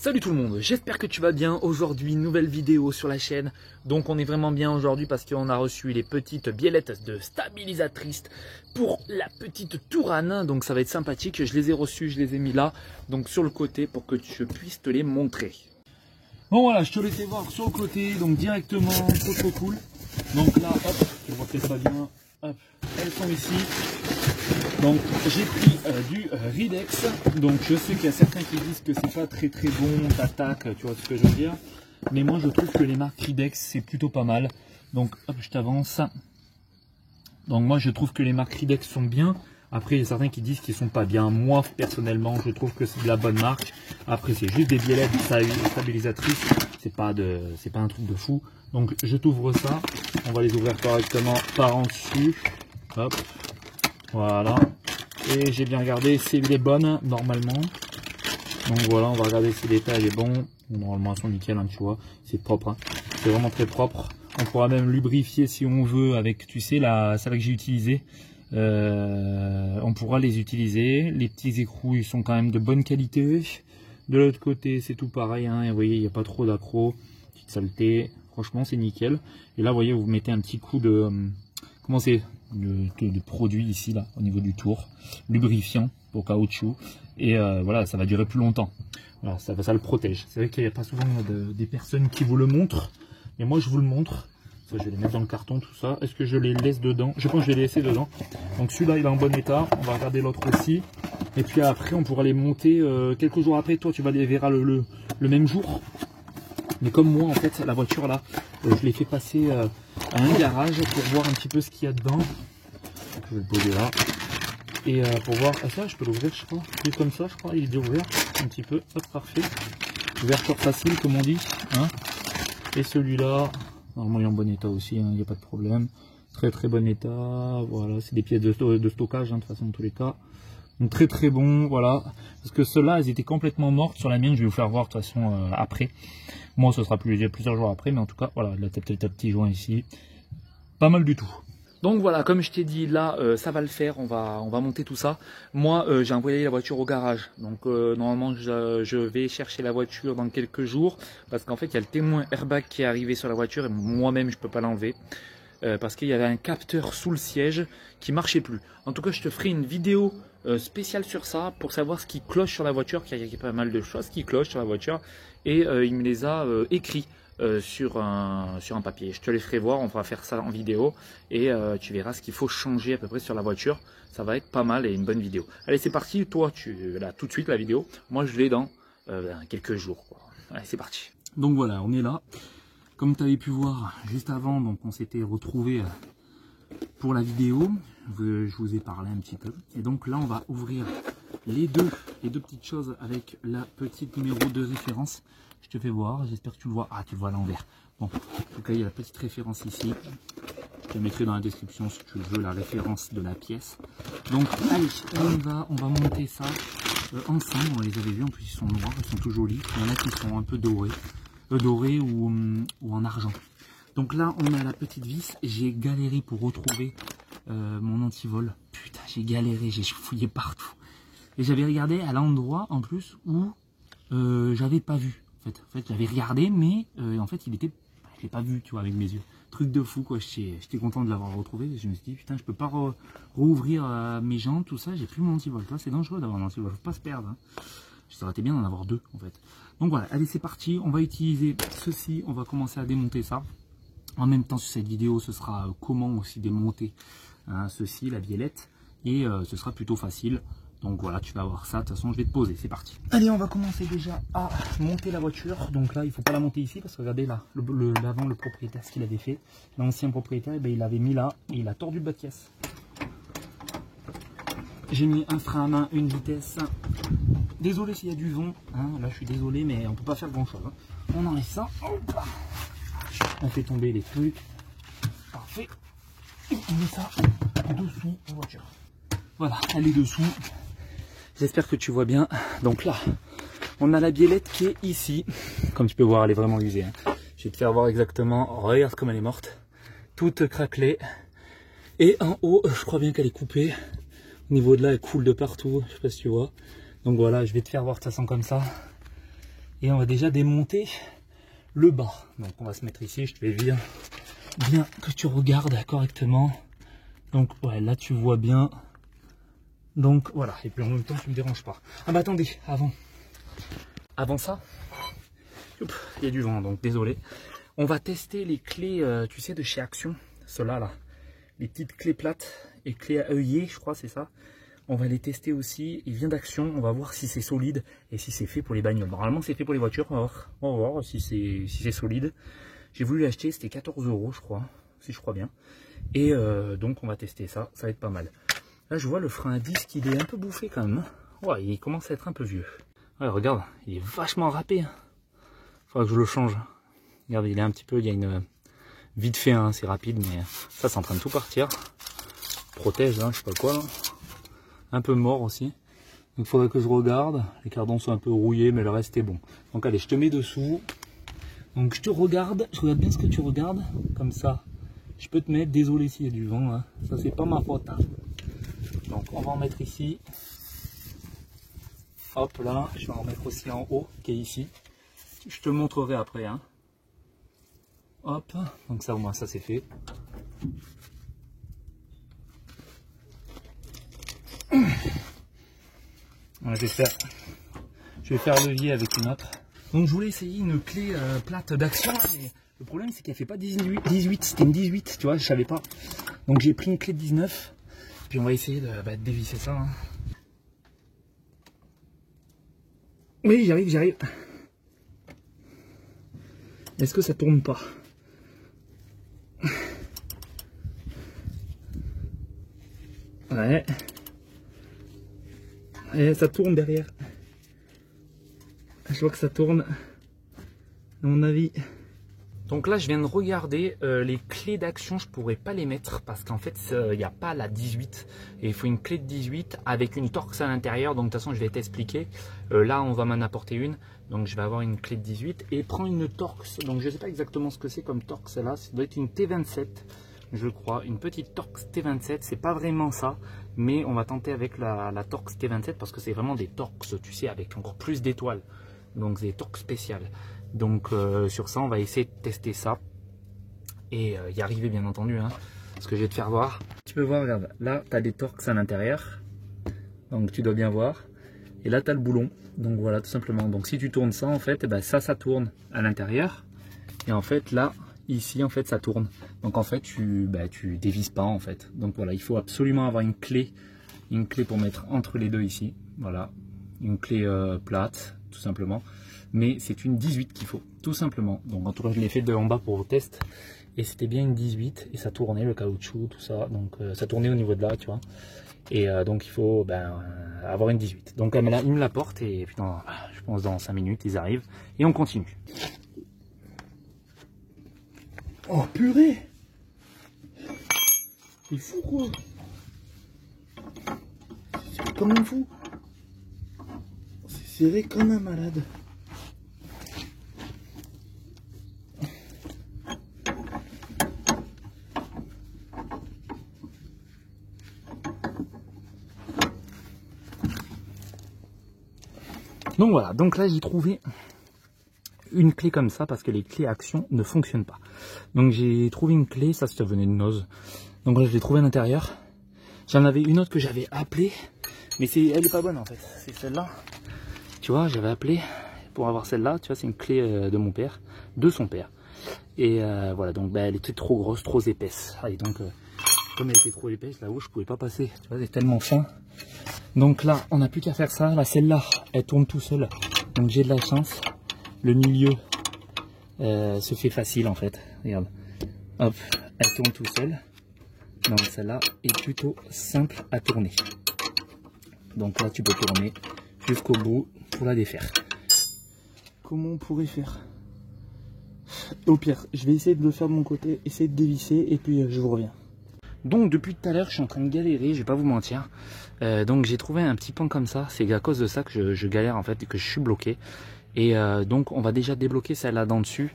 Salut tout le monde, j'espère que tu vas bien. Aujourd'hui, nouvelle vidéo sur la chaîne. Donc on est vraiment bien aujourd'hui parce qu'on a reçu les petites biellettes de stabilisatrices pour la petite Tourane. Donc ça va être sympathique, je les ai reçues, je les ai mis là, donc sur le côté pour que je puisse te les montrer. Bon voilà, je te laissais voir sur le côté, donc directement, trop cool. Donc là, hop, tu vois peut-être pas bien, hop, elles sont ici. Donc j'ai pris du Ridex, donc je sais qu'il y a certains qui disent que c'est pas très bon, t'attaque, tu vois ce que je veux dire. Mais moi je trouve que les marques Ridex c'est plutôt pas mal. Donc hop, je t'avance. Donc moi je trouve que les marques Ridex sont bien. Après il y a certains qui disent qu'ils sont pas bien. Moi personnellement je trouve que c'est de la bonne marque. Après c'est juste des biellettes stabilisatrices, c'est pas un truc de fou. Donc je t'ouvre ça, on va les ouvrir correctement par en dessus. Hop. Voilà, et j'ai bien regardé, c'est les bonnes normalement. Donc voilà, on va regarder si l'état est bon. Normalement elles sont nickel, hein, tu vois, c'est propre, hein. C'est vraiment très propre. On pourra même lubrifier si on veut avec, tu sais, celle que j'ai utilisée. On pourra les utiliser. Les petits écrous ils sont quand même de bonne qualité. De l'autre côté c'est tout pareil, hein. Et vous voyez il n'y a pas trop d'accro, petite saleté, franchement c'est nickel. Et là vous voyez vous mettez un petit coup de comment c'est de produit ici là au niveau du tour, lubrifiant pour caoutchouc, et voilà, ça va durer plus longtemps. Voilà, ça le protège. C'est vrai qu'il n'y a pas souvent des personnes qui vous le montrent, mais moi je vous le montre. Ça, je vais les mettre dans le carton, tout ça. Est-ce que je les laisse dedans? Je pense que je vais les laisser dedans. Donc celui-là il est en bon état, on va regarder l'autre aussi, et puis après on pourra les monter quelques jours après. Toi tu vas les verras le même jour. Mais comme moi en fait la voiture là, je l'ai fait passer à un garage pour voir un petit peu ce qu'il y a dedans. Je vais le poser là. Et pour voir, ah ça je peux l'ouvrir je crois. Juste comme ça je crois, il est déjà ouvert un petit peu. Hop, parfait. Ouverture facile comme on dit. Hein. Et celui-là, normalement il est en bon état aussi, il n'y a pas de problème. Très bon état. Voilà, c'est des pièces de stockage hein, de toute façon dans tous les cas. Donc très bon, voilà. Parce que ceux-là, elles étaient complètement mortes. Sur la mienne, je vais vous faire voir de toute façon après. Moi, ce sera plusieurs jours après, mais en tout cas, voilà, là, t'as peut-être un petit joint ici. Pas mal du tout. Donc voilà, comme je t'ai dit, là, ça va le faire. On va monter tout ça. Moi, j'ai envoyé la voiture au garage. Donc normalement, je vais chercher la voiture dans quelques jours. Parce qu'en fait, il y a le témoin airbag qui est arrivé sur la voiture. Et moi-même, je peux pas l'enlever. Parce qu'il y avait un capteur sous le siège qui marchait plus. En tout cas, je te ferai une vidéo spéciale sur ça pour savoir ce qui cloche sur la voiture, qu'il y a pas mal de choses qui clochent sur la voiture, et il me les a écrits sur un papier. Je te les ferai voir, on va faire ça en vidéo, et tu verras ce qu'il faut changer à peu près sur la voiture. Ça va être pas mal et une bonne vidéo. Allez, c'est parti. Toi, tu l'as tout de suite la vidéo. Moi, je l'ai dans quelques jours, quoi. Allez, c'est parti. Donc voilà, on est là. Comme tu avais pu voir juste avant, donc on s'était retrouvé pour la vidéo. Je vous ai parlé un petit peu. Et donc là, on va ouvrir les deux petites choses avec la petite numéro de référence. Je te fais voir, j'espère que tu le vois. Ah, tu le vois à l'envers. Bon, en tout cas, il y a la petite référence ici. Je te mettrai dans la description si tu veux la référence de la pièce. Donc, allez, on va monter ça ensemble. On les avait vus, en plus ils sont noirs, ils sont tout jolis. Il y en a qui sont un peu dorés. Doré ou en argent. Donc là on a la petite vis. J'ai galéré pour retrouver mon antivol. Putain, j'ai galéré, j'ai fouillé partout. Et j'avais regardé à l'endroit en plus où j'avais pas vu. En fait j'avais regardé, mais en fait je l'ai pas vu, tu vois, avec mes yeux. Truc de fou quoi. J'étais content de l'avoir retrouvé. Je me suis dit putain, je peux pas rouvrir mes jantes, tout ça. J'ai plus mon antivol. C'est dangereux d'avoir un antivol, faut pas se perdre. Hein. Ça aurait été bien d'en avoir deux en fait. Donc voilà, allez c'est parti, on va utiliser ceci, on va commencer à démonter ça. En même temps sur cette vidéo ce sera comment aussi démonter ceci, la biellette, et ce sera plutôt facile. Donc voilà, tu vas voir ça, de toute façon je vais te poser, c'est parti. Allez, on va commencer déjà à monter la voiture. Donc là il ne faut pas la monter ici parce que regardez là, l'avant le propriétaire ce qu'il avait fait. L'ancien propriétaire, eh bien, il avait mis là et il a tordu le bas de caisse. J'ai mis un frein à main, une vitesse. Désolé s'il y a du vent, hein. Là je suis désolé mais on peut pas faire grand chose. Hein. On enlève ça, hop. On fait tomber les trucs, parfait, et on met ça dessous la voiture. Voilà, elle est dessous, j'espère que tu vois bien. Donc là, on a la biellette qui est ici, comme tu peux voir elle est vraiment usée. Hein. Je vais te faire voir exactement, regarde comme elle est morte, toute craquelée, et en haut je crois bien qu'elle est coupée. Au niveau de là elle coule de partout, je sais pas si tu vois. Donc voilà, je vais te faire voir de toute façon comme ça. Et on va déjà démonter le bas. Donc on va se mettre ici, je te fais bien que tu regardes correctement. Donc ouais, là tu vois bien. Donc voilà, et puis en même temps tu me déranges pas. Ah bah attendez, avant ça, il y a du vent, donc désolé. On va tester les clés, tu sais, de chez Action, ceux-là là, les petites clés plates et clés à œillet, je crois c'est ça. On va les tester aussi, il vient d'Action, on va voir si c'est solide et si c'est fait pour les bagnoles. Normalement c'est fait pour les voitures, on va voir si c'est solide. J'ai voulu l'acheter, c'était 14 € je crois, si je crois bien. Et donc on va tester ça, ça va être pas mal. Là je vois le frein à disque, il est un peu bouffé quand même. Ouais, il commence à être un peu vieux. Ouais, regarde, il est vachement râpé. Faudra que je le change. Regarde, il est un petit peu, il y a une... Vite fait, hein, c'est rapide, mais ça c'est en train de tout partir. Protège, hein, je sais pas quoi là. Un peu mort aussi. Donc il faudrait que je regarde. Les cardons sont un peu rouillés, mais le reste est bon. Donc allez, je te mets dessous. Donc je regarde bien ce que tu regardes. Comme ça, je peux te mettre, désolé s'il y a du vent. Hein. Ça c'est pas ma faute. Hein. Donc on va en mettre ici. Hop là, je vais en mettre aussi en haut, qui est ici. Je te montrerai après. Hein. Hop, donc ça au moins ça c'est fait. Je vais faire levier avec une autre. Donc je voulais essayer une clé plate d'Action, mais le problème c'est qu'elle fait pas 18, c'était une 18, tu vois, je savais pas. Donc j'ai pris une clé de 19, puis on va essayer de dévisser ça. Hein. Oui, j'arrive. Est-ce que ça tourne pas? Ouais. Et ça tourne derrière. Je vois que ça tourne. À mon avis. Donc là, je viens de regarder les clés d'Action. Je pourrais pas les mettre parce qu'en fait, il n'y a pas la 18. Et il faut une clé de 18 avec une Torx à l'intérieur. Donc de toute façon, je vais t'expliquer. Là, on va m'en apporter une. Donc je vais avoir une clé de 18 et prends une Torx. Donc je sais pas exactement ce que c'est comme Torx là. Ça doit être une T27. Je crois, une petite Torx T27, c'est pas vraiment ça, mais on va tenter avec la Torx T27 parce que c'est vraiment des Torx, tu sais, avec encore plus d'étoiles, donc des Torx spéciales. Donc sur ça, on va essayer de tester ça et y arriver bien entendu, hein, ce que je vais te faire voir. Tu peux voir, regarde, là tu as des Torx à l'intérieur, donc tu dois bien voir, et là tu as le boulon, donc voilà tout simplement. Donc si tu tournes ça en fait, eh ben, ça tourne à l'intérieur, et en fait là, ici en fait ça tourne, donc en fait tu dévises pas en fait. Donc voilà, il faut absolument avoir une clé pour mettre entre les deux ici, voilà, une clé plate tout simplement, mais c'est une 18 qu'il faut tout simplement. Donc en tout cas je l'ai fait de en bas pour vos tests et c'était bien une 18 et ça tournait, le caoutchouc tout ça, donc ça tournait au niveau de là, tu vois, et donc il faut avoir une 18. Donc là il me l'apporte et putain, je pense dans 5 minutes ils arrivent et on continue. Oh purée! C'est fou quoi! C'est comme un fou! C'est serré comme un malade! Donc voilà, donc là j'ai trouvé une clé comme ça parce que les clés Action ne fonctionnent pas. Donc j'ai trouvé une clé, ça venait de Noz. Donc là je l'ai trouvé à l'intérieur. J'en avais une autre que j'avais appelée, mais elle est pas bonne en fait. C'est celle-là. Tu vois, j'avais appelé pour avoir celle-là. Tu vois, c'est une clé de mon père, de son père. Et voilà, donc elle était trop grosse, trop épaisse. Et donc comme elle était trop épaisse, là-haut je pouvais pas passer. Tu vois, c'est tellement fin. Donc là, on n'a plus qu'à faire ça. Là, celle-là, elle tourne tout seul. Donc j'ai de la chance. Le milieu se fait facile en fait. Regarde. Hop, elle tourne tout seul. Donc celle-là est plutôt simple à tourner. Donc là, tu peux tourner jusqu'au bout pour la défaire. Comment on pourrait faire? Au pire, je vais essayer de le faire de mon côté, essayer de dévisser et puis je vous reviens. Donc depuis tout à l'heure, je suis en train de galérer, je vais pas vous mentir. Donc j'ai trouvé un petit pan comme ça. C'est à cause de ça que je galère en fait et que je suis bloqué. Et donc on va déjà débloquer celle-là d'en dessus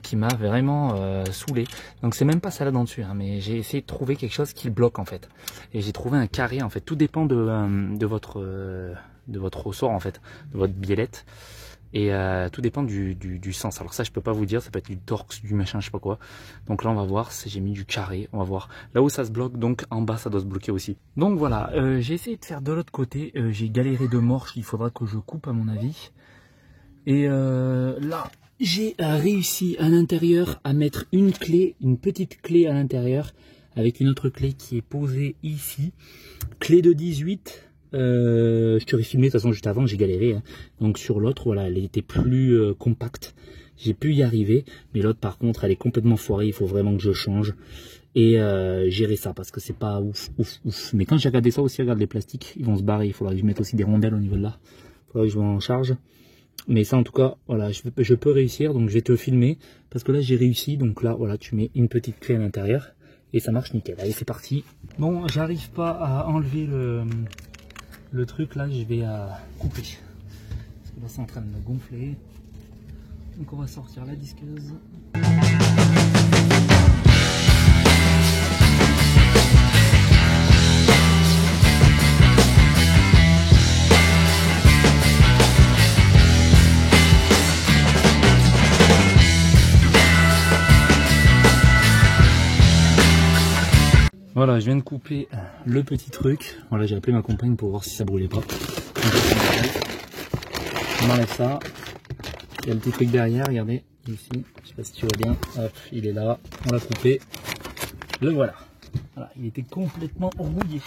qui m'a vraiment saoulé. Donc c'est même pas celle-là d'en dessus, hein, mais j'ai essayé de trouver quelque chose qui le bloque en fait. Et j'ai trouvé un carré en fait. Tout dépend de votre ressort en fait, de votre biellette. Et tout dépend du sens. Alors ça, je peux pas vous dire, ça peut être du torx, du machin, je sais pas quoi. Donc là, on va voir, j'ai mis du carré, on va voir. Là où ça se bloque, donc en bas, ça doit se bloquer aussi. Donc voilà, j'ai essayé de faire de l'autre côté. J'ai galéré de mort, il faudra que je coupe à mon avis. Et là, j'ai réussi à l'intérieur à mettre une clé, une petite clé à l'intérieur, avec une autre clé qui est posée ici. Clé de 18. Je t'aurais filmé de toute façon juste avant, j'ai galéré, hein. Donc sur l'autre, voilà, elle était plus compacte, j'ai pu y arriver, mais l'autre par contre elle est complètement foirée, il faut vraiment que je change et gérer ça parce que c'est pas ouf. Mais quand j'ai regardé ça aussi, regarde les plastiques, ils vont se barrer, il faudra que je mette aussi des rondelles au niveau de là, il faudra que je m'en charge. Mais ça en tout cas, voilà, je peux réussir, donc je vais te filmer parce que là j'ai réussi. Donc là voilà, tu mets une petite clé à l'intérieur et ça marche nickel. Allez, c'est parti. Bon, j'arrive pas à enlever le truc là, je vais couper parce que là c'est en train de me gonfler. Donc on va sortir la disqueuse. Voilà, je viens de couper le petit truc. Voilà, j'ai appelé ma compagne pour voir si ça brûlait pas. On enlève ça. Il y a le petit truc derrière, regardez, ici. Je sais pas si tu vois bien. Hop, il est là. On l'a coupé. Le voilà. Voilà, il était complètement rouillé.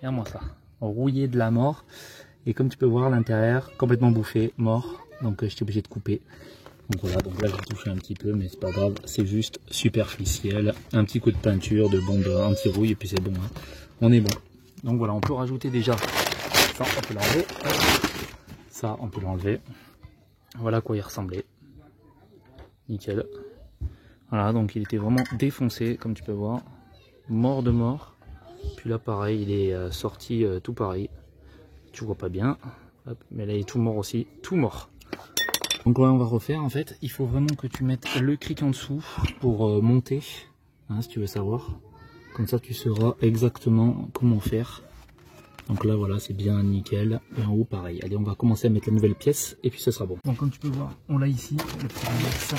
Regarde-moi ça. Rouillé de la mort. Et comme tu peux voir, l'intérieur, complètement bouffé, mort. Donc j'étais obligé de couper. Donc voilà, donc là j'ai touché un petit peu, mais c'est pas grave, c'est juste superficiel. Un petit coup de peinture, de bombe anti-rouille, et puis c'est bon, hein. On est bon. Donc voilà, on peut rajouter déjà ça, on peut l'enlever. Ça, on peut l'enlever. Voilà à quoi il ressemblait. Nickel. Voilà, donc il était vraiment défoncé, comme tu peux voir. Mort de mort. Puis là, pareil, il est sorti tout pareil. Tu vois pas bien. Hop, mais là, il est tout mort aussi, tout mort. Donc là on va refaire en fait, il faut vraiment que tu mettes le cric en dessous pour monter, hein, si tu veux savoir. Comme ça tu sauras exactement comment faire. Donc là voilà, c'est bien nickel. Et en haut pareil. Allez, on va commencer à mettre la nouvelle pièce et puis ce sera bon. Donc comme tu peux voir, on l'a ici, le petit index.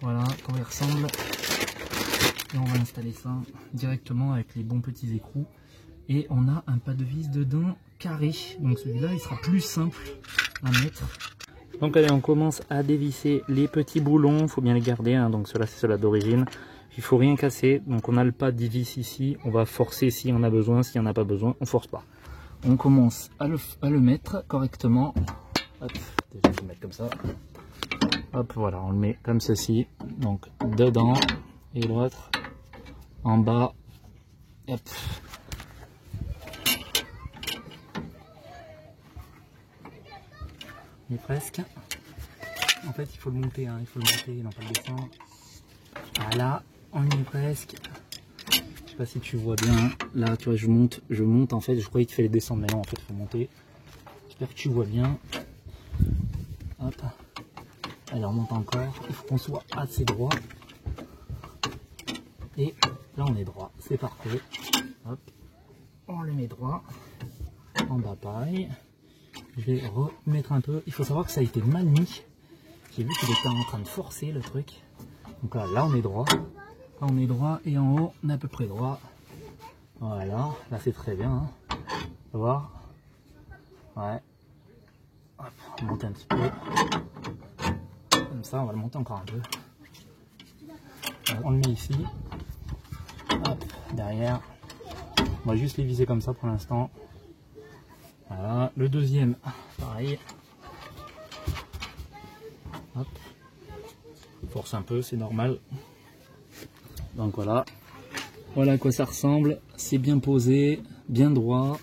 Voilà, comment il ressemble. Et on va installer ça directement avec les bons petits écrous. Et on a un pas de vis dedans carré. Donc celui-là il sera plus simple à mettre. Donc allez, on commence à dévisser les petits boulons, il faut bien les garder, hein. Donc cela c'est cela d'origine, il faut rien casser. Donc on a le pas de vis ici, on va forcer si on a besoin, s'il n'y en a pas besoin, on force pas. On commence à le mettre correctement. Hop, déjà je vais le mettre comme ça. Hop, voilà, on le met comme ceci, donc dedans, et l'autre en bas. Hop. Mais presque. En fait, il faut le monter, hein. Il faut le monter, non pas le descendre. Voilà, on y est presque. Je sais pas si tu vois bien. Là, tu vois, je monte en fait. Je croyais qu'il fallait descendre, mais non, en fait, il faut monter. J'espère que tu vois bien. Hop. Allez, on monte encore. Il faut qu'on soit assez droit. Et là, on est droit. C'est parfait. Hop. On le met droit. En bas, pareil. Je vais remettre un peu. Il faut savoir que ça a été mal mis. J'ai vu qu'il était en train de forcer le truc. Donc là on est droit. Là on est droit et en haut on est à peu près droit. Voilà. Là c'est très bien. Hein. Tu vas voir. Ouais. Hop, on monte un petit peu. Comme ça, on va le monter encore un peu. On le met ici. Hop, derrière. On va juste les viser comme ça pour l'instant. Voilà, le deuxième, pareil. Hop. Force un peu, c'est normal. Donc voilà. Voilà à quoi ça ressemble. C'est bien posé, bien droit.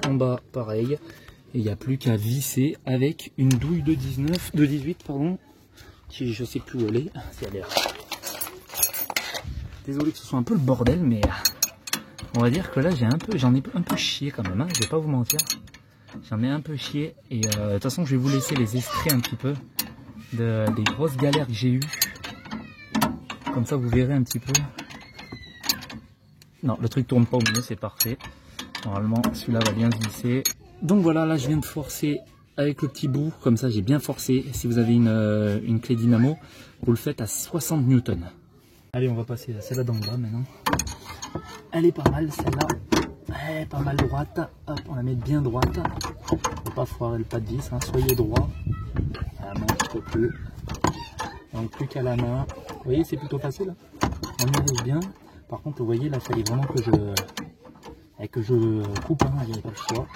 En bas, pareil. Et il n'y a plus qu'à visser avec une douille de 18, pardon. Qui je sais plus où elle est. C'est à l'air. Désolé que ce soit un peu le bordel, mais on va dire que là j'en ai un peu chié quand même, hein, je vais pas vous mentir. J'en ai un peu chié et de toute façon je vais vous laisser les extraits un petit peu des grosses galères que j'ai eues. Comme ça vous verrez un petit peu. Non, le truc tourne pas au milieu, c'est parfait. Normalement celui-là va bien se glisser. Donc voilà, là je viens de forcer avec le petit bout, comme ça j'ai bien forcé. Si vous avez une clé dynamo, vous le faites à 60 newtons. Allez, on va passer à celle-là d'en bas maintenant. Elle est pas mal celle-là. Elle est pas mal droite. Hop, on la met bien droite. Faut pas foirer le pas de vis, hein. Soyez droit. À la main un petit peu plus. Donc plus qu'à la main. Vous voyez, c'est plutôt facile. On y arrive bien. Par contre, vous voyez, là, il fallait vraiment que je coupe, hein. J'avais pas le choix.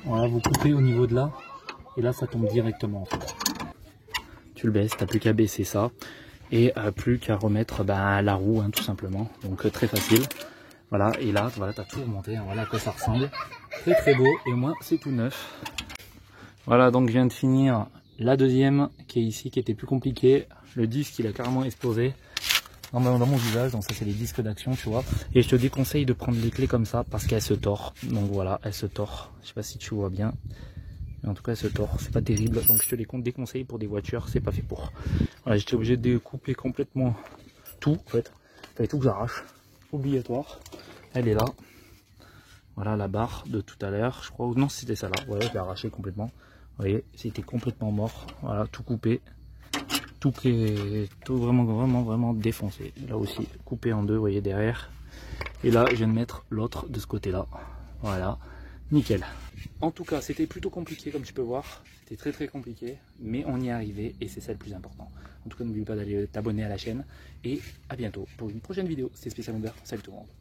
Voilà, vous coupez au niveau de là. Et là, ça tombe directement en fait. Tu le baisses, t'as plus qu'à baisser ça. Et plus qu'à remettre la roue, hein, tout simplement. Donc très facile. Voilà, et là, voilà, tu as tout remonté, hein, voilà à quoi ça ressemble. Très très beau, et au moins c'est tout neuf. Voilà, donc je viens de finir la deuxième qui est ici, qui était plus compliquée. Le disque, il a carrément explosé dans mon visage, donc ça c'est les disques d'action, tu vois. Et je te déconseille de prendre les clés comme ça, parce qu'elles se tordent. Donc voilà, elles se tordent. Je sais pas si tu vois bien. Mais en tout cas, elles se tordent, c'est pas terrible. Donc je te les déconseille pour des voitures, c'est pas fait pour. Voilà, j'étais obligé de découper complètement tout, en fait. Fallait tout que j'arrache. Obligatoire. Elle est là. Voilà la barre de tout à l'heure, je crois. Non, c'était ça là. Voilà, je l'ai arraché complètement. Vous voyez, c'était complètement mort. Voilà, tout coupé. Tout vraiment défoncé. Là aussi, coupé en deux, vous voyez, derrière. Et là, je viens de mettre l'autre de ce côté-là. Voilà, nickel. En tout cas, c'était plutôt compliqué, comme tu peux voir. C'était très compliqué, mais on y est arrivé et c'est ça le plus important. En tout cas, n'oublie pas d'aller t'abonner à la chaîne et à bientôt pour une prochaine vidéo. C'était Spécial Wonder. Salut tout le monde.